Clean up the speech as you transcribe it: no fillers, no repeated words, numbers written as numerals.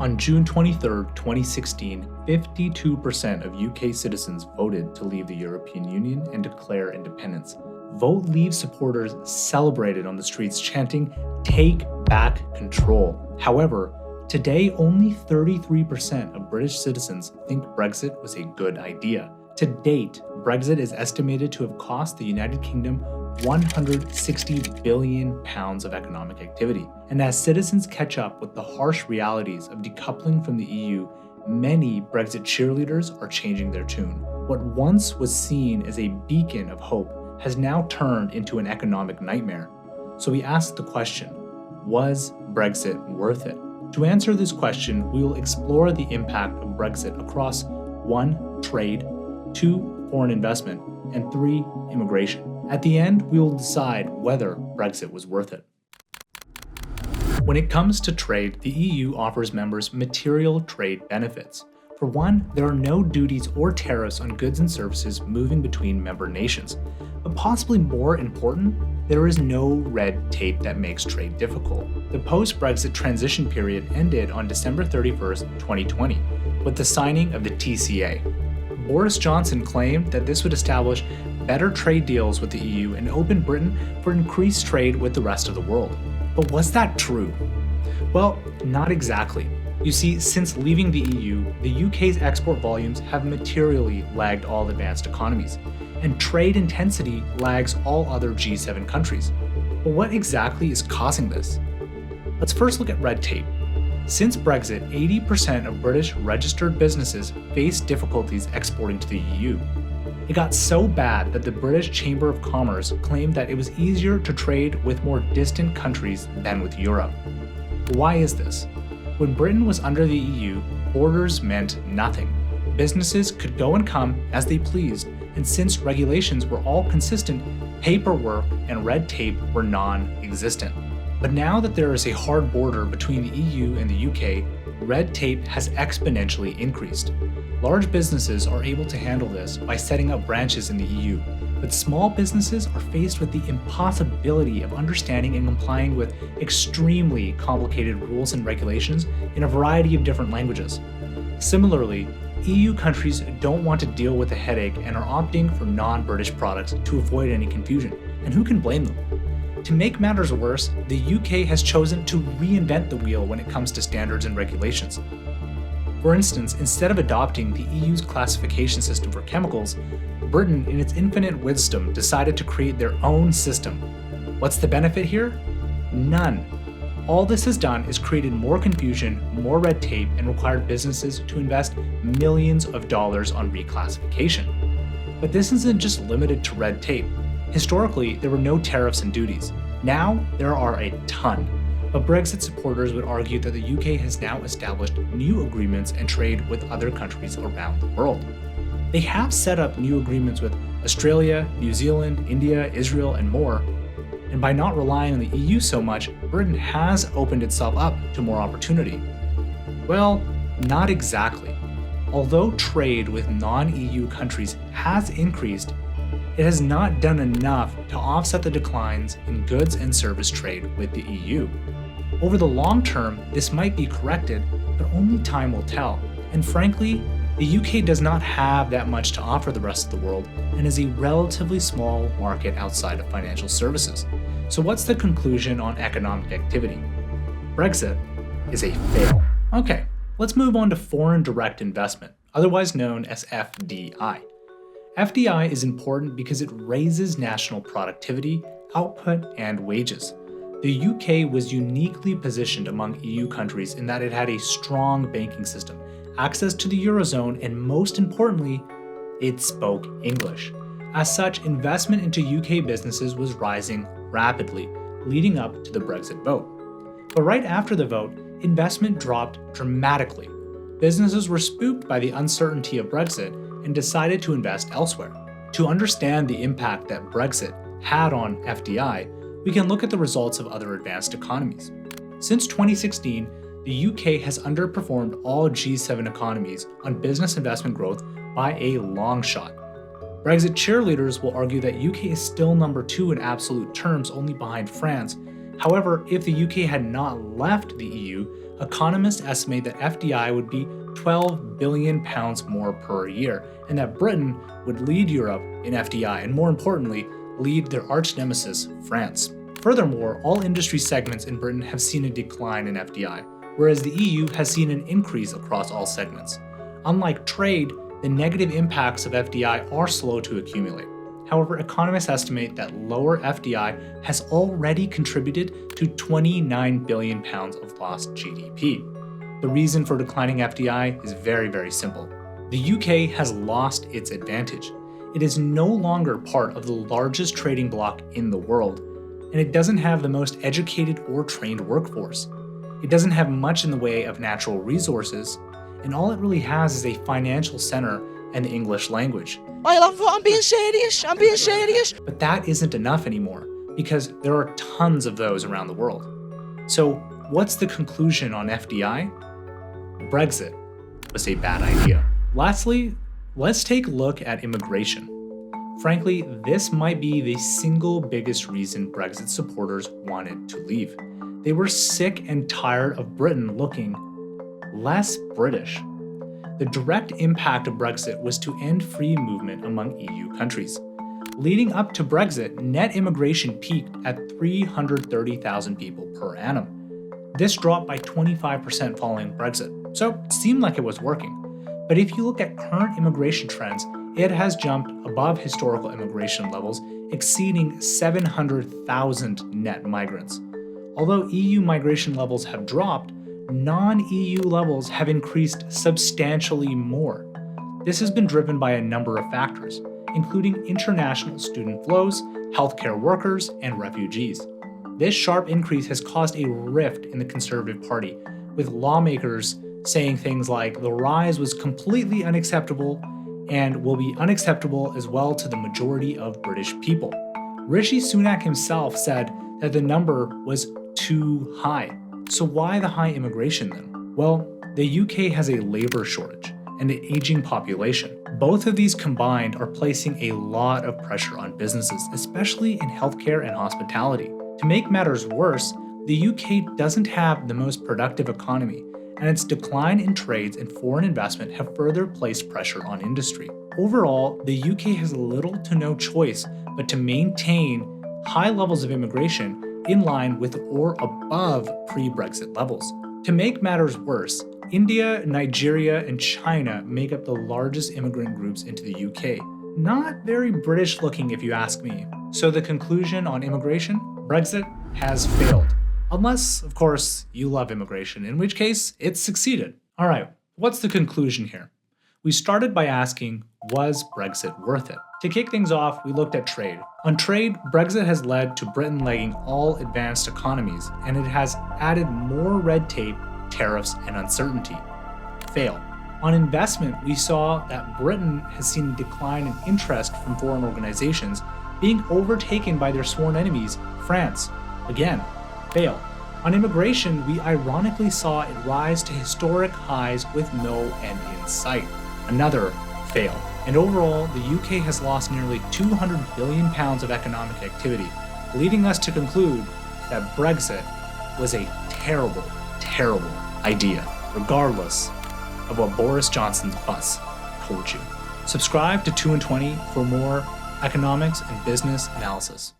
On June 23, 2016, 52% of UK citizens voted to leave the European Union and declare independence. Vote Leave supporters celebrated on the streets chanting, "Take back control." However, today only 33% of British citizens think Brexit was a good idea. To date, Brexit is estimated to have cost the United Kingdom £160 billion of economic activity. And as citizens catch up with the harsh realities of decoupling from the EU, many Brexit cheerleaders are changing their tune. What once was seen as a beacon of hope has now turned into an economic nightmare. So we ask the question, was Brexit worth it? To answer this question, we will explore the impact of Brexit across 1. Trade, 2. Foreign investment, and 3. Immigration. At the end, we will decide whether Brexit was worth it. When it comes to trade, the EU offers members material trade benefits. For one, there are no duties or tariffs on goods and services moving between member nations. But possibly more important, there is no red tape that makes trade difficult. The post-Brexit transition period ended on December 31st, 2020, with the signing of the TCA. Boris Johnson claimed that this would establish better trade deals with the EU and open Britain for increased trade with the rest of the world. But was that true? Well, not exactly. You see, since leaving the EU, the UK's export volumes have materially lagged all advanced economies, and trade intensity lags all other G7 countries. But what exactly is causing this? Let's first look at red tape. Since Brexit, 80% of British registered businesses face difficulties exporting to the EU. It got so bad that the British Chamber of Commerce claimed that it was easier to trade with more distant countries than with Europe. Why is this? When Britain was under the EU, borders meant nothing. Businesses could go and come as they pleased, and since regulations were all consistent, paperwork and red tape were non-existent. But now that there is a hard border between the EU and the UK, red tape has exponentially increased. Large businesses are able to handle this by setting up branches in the EU, but small businesses are faced with the impossibility of understanding and complying with extremely complicated rules and regulations in a variety of different languages. Similarly, EU countries don't want to deal with the headache and are opting for non-British products to avoid any confusion, and who can blame them? To make matters worse, the UK has chosen to reinvent the wheel when it comes to standards and regulations. For instance, instead of adopting the EU's classification system for chemicals, Britain, in its infinite wisdom, decided to create their own system. What's the benefit here? None. All this has done is created more confusion, more red tape, and required businesses to invest millions of dollars on reclassification. But this isn't just limited to red tape. Historically, there were no tariffs and duties. Now, there are a ton. But Brexit supporters would argue that the UK has now established new agreements and trade with other countries around the world. They have set up new agreements with Australia, New Zealand, India, Israel, and more. And by not relying on the EU so much, Britain has opened itself up to more opportunity. Well, not exactly. Although trade with non-EU countries has increased, it has not done enough to offset the declines in goods and service trade with the EU. Over the long term, this might be corrected, but only time will tell. And frankly, the UK does not have that much to offer the rest of the world and is a relatively small market outside of financial services. So what's the conclusion on economic activity? Brexit is a fail. Okay, let's move on to foreign direct investment, otherwise known as FDI. FDI is important because it raises national productivity, output, and wages. The UK was uniquely positioned among EU countries in that it had a strong banking system, access to the Eurozone, and most importantly, it spoke English. As such, investment into UK businesses was rising rapidly, leading up to the Brexit vote. But right after the vote, investment dropped dramatically. Businesses were spooked by the uncertainty of Brexit and decided to invest elsewhere. To understand the impact that Brexit had on FDI, we can look at the results of other advanced economies. Since 2016, the UK has underperformed all G7 economies on business investment growth by a long shot. Brexit cheerleaders will argue that UK is still number 2 in absolute terms, only behind France, However, if the UK had not left the EU, economists estimate that FDI would be £12 billion more per year, and that Britain would lead Europe in FDI, and more importantly, lead their arch nemesis, France. Furthermore, all industry segments in Britain have seen a decline in FDI, whereas the EU has seen an increase across all segments. Unlike trade, the negative impacts of FDI are slow to accumulate. However, economists estimate that lower FDI has already contributed to £29 billion of lost GDP. The reason for declining FDI is very simple. The UK has lost its advantage. It is no longer part of the largest trading bloc in the world, and it doesn't have the most educated or trained workforce. It doesn't have much in the way of natural resources, and all it really has is a financial center and the English language. I'm being serious. But that isn't enough anymore, because there are tons of those around the world. So what's the conclusion on FDI? Brexit was a bad idea. Lastly, let's take a look at immigration. Frankly, this might be the single biggest reason Brexit supporters wanted to leave. They were sick and tired of Britain looking less British. The direct impact of Brexit was to end free movement among EU countries. Leading up to Brexit, net immigration peaked at 330,000 people per annum. This dropped by 25% following Brexit, so it seemed like it was working. But if you look at current immigration trends, it has jumped above historical immigration levels, exceeding 700,000 net migrants. Although EU migration levels have dropped, non-EU levels have increased substantially more. This has been driven by a number of factors, including international student flows, healthcare workers, and refugees. This sharp increase has caused a rift in the Conservative Party, with lawmakers saying things like the rise was completely unacceptable and will be unacceptable as well to the majority of British people. Rishi Sunak himself said that the number was too high. So why the high immigration then? Well, the UK has a labor shortage and an aging population. Both of these combined are placing a lot of pressure on businesses, especially in healthcare and hospitality. To make matters worse, the UK doesn't have the most productive economy, and its decline in trades and foreign investment have further placed pressure on industry. Overall, the UK has little to no choice but to maintain high levels of immigration in line with or above pre-Brexit levels. To make matters worse, India, Nigeria, and China make up the largest immigrant groups into the UK. Not very British looking if you ask me. So the conclusion on immigration? Brexit has failed. Unless, of course, you love immigration, in which case it's succeeded. All right, what's the conclusion here? We started by asking, was Brexit worth it? To kick things off, we looked at trade. On trade, Brexit has led to Britain lagging all advanced economies, and it has added more red tape, tariffs, and uncertainty. Fail. On investment, we saw that Britain has seen a decline in interest from foreign organizations, being overtaken by their sworn enemies, France. Again, fail. On immigration, we ironically saw it rise to historic highs with no end in sight. Another fail. And overall, the UK has lost nearly £200 billion of economic activity, leading us to conclude that Brexit was a terrible idea, regardless of what Boris Johnson's bus told you. Subscribe to 2 and 20 for more economics and business analysis.